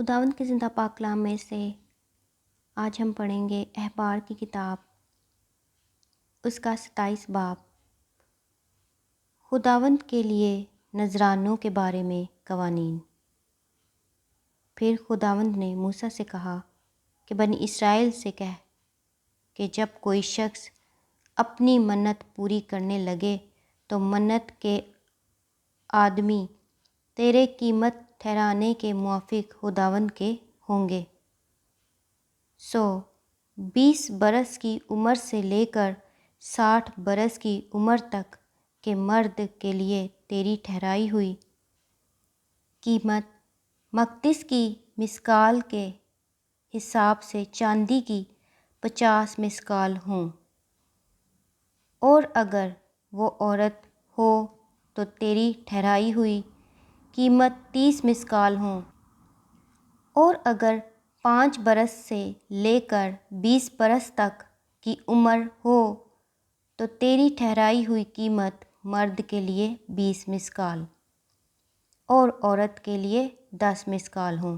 خداوند کے زندہ پاک کلام میں سے آج ہم پڑھیں گے احبار کی کتاب، اس کا 27 باب، خداوند کے لیے نذرانوں کے بارے میں قوانین۔ پھر خداوند نے موسیٰ سے کہا کہ بنی اسرائیل سے کہہ کہ جب کوئی شخص اپنی منت پوری کرنے لگے تو منت کے آدمی تیرے قیمت ٹھہرانے کے موافق خداوند کے ہوں گے۔ 20 برس کی عمر سے لے کر 60 برس کی عمر تک کے مرد کے لیے تیری ٹھہرائی ہوئی قیمت مقدس کی مثقال کے حساب سے چاندی کی 50 مثقال ہوں، اور اگر وہ عورت ہو تو تیری ٹھہرائی ہوئی قیمت 30 مثقال ہوں، اور اگر 5 برس سے لے کر 20 برس تک کی عمر ہو تو تیری ٹھہرائی ہوئی قیمت مرد کے لیے 20 مثقال اور عورت کے لیے 10 مثقال ہوں۔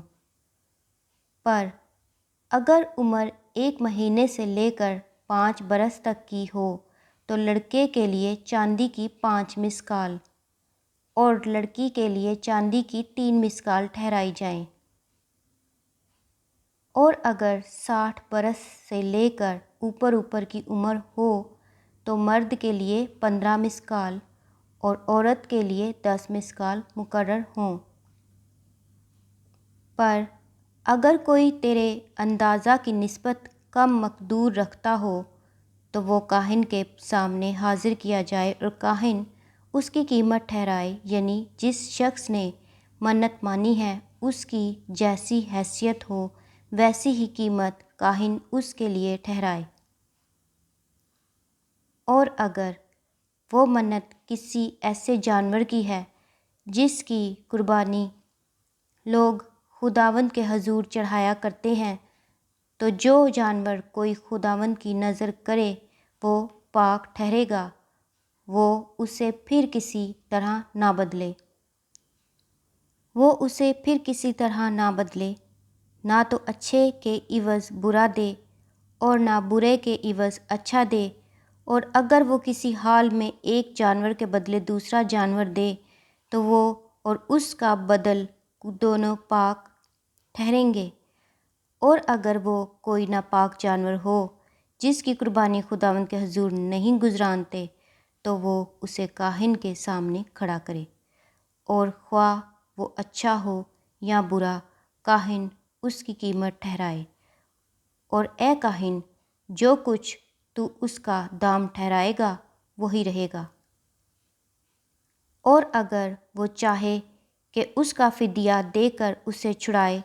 پر اگر عمر 1 مہینے سے لے کر 5 برس تک کی ہو تو لڑکے کے لیے چاندی کی 5 مثقال اور لڑکی کے لیے چاندی کی 3 مثقال ٹھہرائی جائیں، اور اگر 60 برس سے لے کر اوپر کی عمر ہو تو مرد کے لیے 15 مثقال اور عورت کے لیے 10 مثقال مقرر ہوں۔ پر اگر کوئی تیرے اندازہ کی نسبت کم مقدور رکھتا ہو تو وہ کاہن کے سامنے حاضر کیا جائے اور کاہن اس کی قیمت ٹھہرائے، یعنی جس شخص نے منت مانی ہے اس کی جیسی حیثیت ہو ویسی ہی قیمت کاہن اس کے لیے ٹھہرائے۔ اور اگر وہ منت کسی ایسے جانور کی ہے جس کی قربانی لوگ خداوند کے حضور چڑھایا کرتے ہیں، تو جو جانور کوئی خداوند کی نذر کرے وہ پاک ٹھہرے گا، وہ اسے پھر کسی طرح نہ بدلے، نہ تو اچھے کے عوض برا دے اور نہ برے کے عوض اچھا دے، اور اگر وہ کسی حال میں ایک جانور کے بدلے دوسرا جانور دے تو وہ اور اس کا بدل دونوں پاک ٹھہریں گے۔ اور اگر وہ کوئی ناپاک جانور ہو جس کی قربانی خداوند کے حضور نہیں گزرانتے تو وہ اسے کاہن کے سامنے کھڑا کرے، اور خواہ وہ اچھا ہو یا برا کاہن اس کی قیمت ٹھہرائے۔ اور اے کاہن، جو کچھ تو اس کا دام ٹھہرائے گا وہی رہے گا، اور اگر وہ چاہے کہ اس کا فدیہ دے کر اسے چھڑائے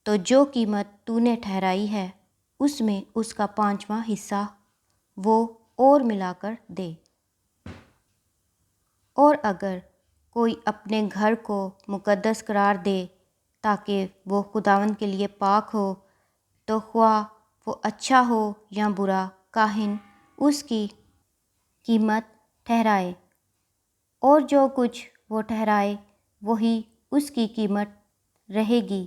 تو جو قیمت تو نے ٹھہرائی ہے اس میں اس کا 5واں حصہ وہ اور ملا کر دے۔ اور اگر کوئی اپنے گھر کو مقدس قرار دے تاکہ وہ خداوند کے لیے پاک ہو، تو خواہ وہ اچھا ہو یا برا کاہن اس کی قیمت ٹھہرائے، اور جو کچھ وہ ٹھہرائے وہی اس کی قیمت رہے گی۔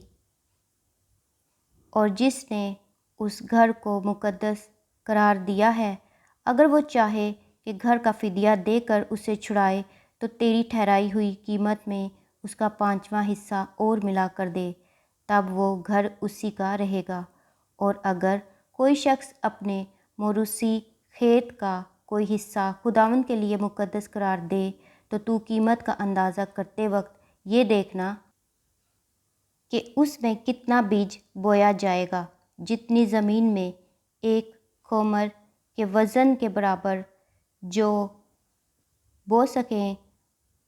اور جس نے اس گھر کو مقدس قرار دیا ہے اگر وہ چاہے کہ گھر کا فدیہ دے کر اسے چھڑائے تو تیری ٹھہرائی ہوئی قیمت میں اس کا 5واں حصہ اور ملا کر دے، تب وہ گھر اسی کا رہے گا۔ اور اگر کوئی شخص اپنے موروثی کھیت کا کوئی حصہ خداوند کے لیے مقدس قرار دے تو قیمت کا اندازہ کرتے وقت یہ دیکھنا کہ اس میں کتنا بیج بویا جائے گا، جتنی زمین میں ایک خومر کے وزن کے برابر جو بو سکیں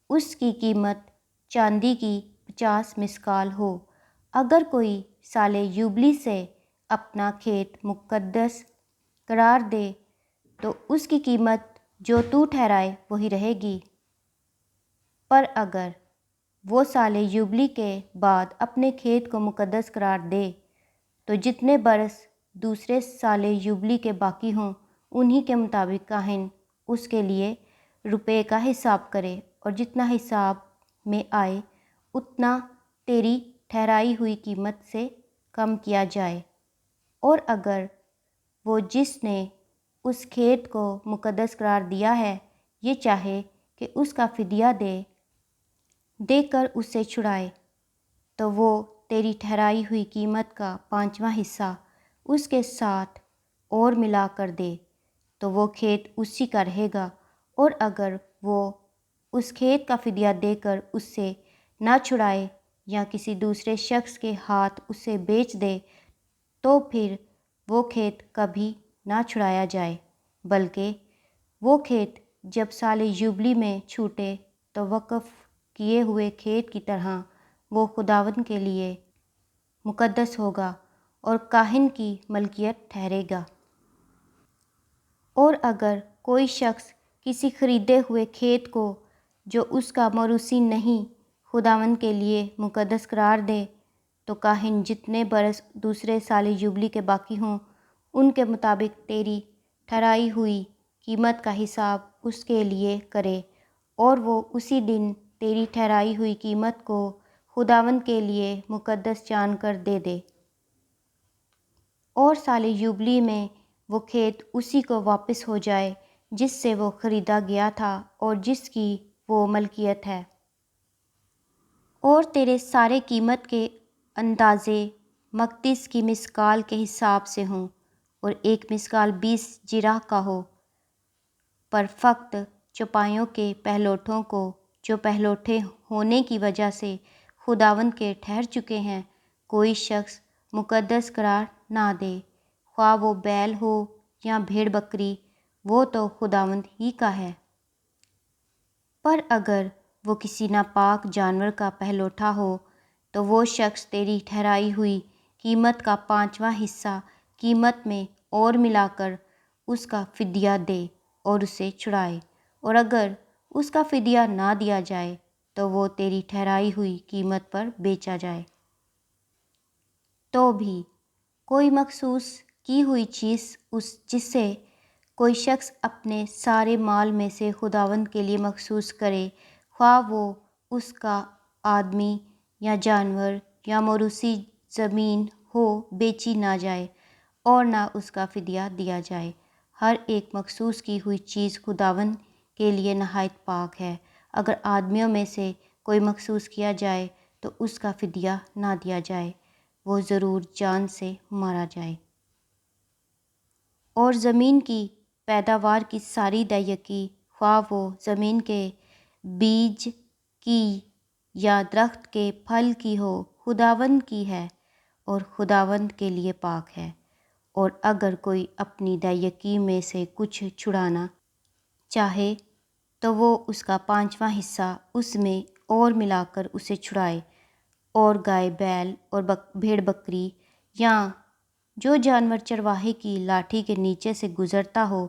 اس کی قیمت چاندی کی 50 مثقال ہو۔ اگر کوئی سال یوبلی سے اپنا کھیت مقدس قرار دے تو اس کی قیمت جو تو ٹھہرائے وہی رہے گی۔ پر اگر وہ سال یوبلی کے بعد اپنے کھیت کو مقدس قرار دے تو جتنے برس دوسرے سال یوبلی کے باقی ہوں انہی کے مطابق کاہن اس کے لیے روپے کا حساب کرے، اور جتنا حساب میں آئے اتنا تیری ٹھہرائی ہوئی قیمت سے کم کیا جائے، اور اگر وہ جس نے اس کھیت کو مقدس قرار دیا ہے یہ چاہے کہ اس کا فدیہ دے کر اسے چھڑائے، تو وہ تیری ٹھہرائی ہوئی قیمت کا 5واں حصہ اس کے ساتھ اور ملا کر دے، تو وہ کھیت اسی کا رہے گا۔ اور اگر وہ اس کھیت کا فدیہ دے کر اس سے نہ چھڑائے یا کسی دوسرے شخص کے ہاتھ اسے بیچ دے، تو پھر وہ کھیت کبھی نہ چھڑایا جائے، بلکہ وہ کھیت جب سال یوبلی میں چھوٹے تو وقف کیے ہوئے کھیت کی طرح وہ خداوند کے لیے مقدس ہوگا اور کاہن کی ملکیت ٹھہرے گا۔ اور اگر کوئی شخص کسی خریدے ہوئے کھیت کو جو اس کا موروثی نہیں خداوند کے لیے مقدس قرار دے، تو کاہن جتنے برس دوسرے سال یوبلی کے باقی ہوں ان کے مطابق تیری ٹھہرائی ہوئی قیمت کا حساب اس کے لیے کرے، اور وہ اسی دن تیری ٹھہرائی ہوئی قیمت کو خداوند کے لیے مقدس جان کر دے دے، اور سال یوبلی میں وہ کھیت اسی کو واپس ہو جائے جس سے وہ خریدا گیا تھا اور جس کی وہ ملکیت ہے۔ اور تیرے سارے قیمت کے اندازے مقدس کی مسقال کے حساب سے ہوں، اور ایک مسقال 20 جراح کا ہو، پر فقط چوپایوں کے پہلوٹوں کو جو پہلوٹے ہونے کی وجہ سے خداوند کے ٹھہر چکے ہیں کوئی شخص مقدس قرار نہ دے، خواہ وہ بیل ہو یا بھیڑ بکری، وہ تو خداوند ہی کا ہے۔ پر اگر وہ کسی ناپاک جانور کا پہلوٹا ہو تو وہ شخص تیری ٹھہرائی ہوئی قیمت کا 5واں حصہ قیمت میں اور ملا کر اس کا فدیہ دے اور اسے چھڑائے، اور اگر اس کا فدیہ نہ دیا جائے تو وہ تیری ٹھہرائی ہوئی قیمت پر بیچا جائے۔ تو بھی کوئی مخصوص کی ہوئی چیز جسے کوئی شخص اپنے سارے مال میں سے خداوند کے لیے مخصوص کرے، خواہ وہ اس کا آدمی یا جانور یا موروثی زمین ہو، بیچی نہ جائے اور نہ اس کا فدیہ دیا جائے۔ ہر ایک مخصوص کی ہوئی چیز خداوند کے لیے نہایت پاک ہے۔ اگر آدمیوں میں سے کوئی مخصوص کیا جائے تو اس کا فدیہ نہ دیا جائے، وہ ضرور جان سے مارا جائے۔ اور زمین کی پیداوار کی ساری دائیکی، خواہ وہ زمین کے بیج کی یا درخت کے پھل کی ہو، خداوند کی ہے اور خداوند کے لیے پاک ہے۔ اور اگر کوئی اپنی دائیکی میں سے کچھ چھڑانا چاہے تو وہ اس کا 5واں حصہ اس میں اور ملا کر اسے چھڑائے، اور گائے بیل اور بھیڑ بکری یا جو جانور چرواہے کی لاٹھی کے نیچے سے گزرتا ہو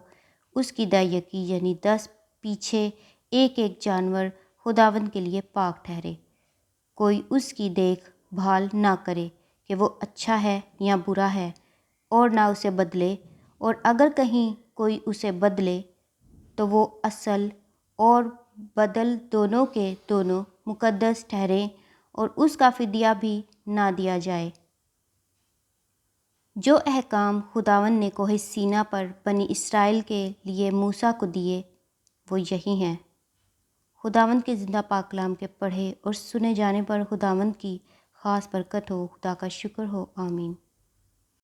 اس کی دائیکی، یعنی 10 پیچھے ایک ایک جانور خداوند کے لیے پاک ٹھہرے۔ کوئی اس کی دیکھ بھال نہ کرے کہ وہ اچھا ہے یا برا ہے، اور نہ اسے بدلے، اور اگر کہیں کوئی اسے بدلے تو وہ اصل اور بدل دونوں کے دونوں مقدس ٹھہریں، اور اس کا فدیہ بھی نہ دیا جائے۔ جو احکام خداوند نے کوہ سینا پر بنی اسرائیل کے لیے موسیٰ کو دیے وہ یہی ہیں۔ خداوند کے زندہ پاک کلام کے پڑھے اور سنے جانے پر خداوند کی خاص برکت ہو۔ خدا کا شکر ہو، آمین۔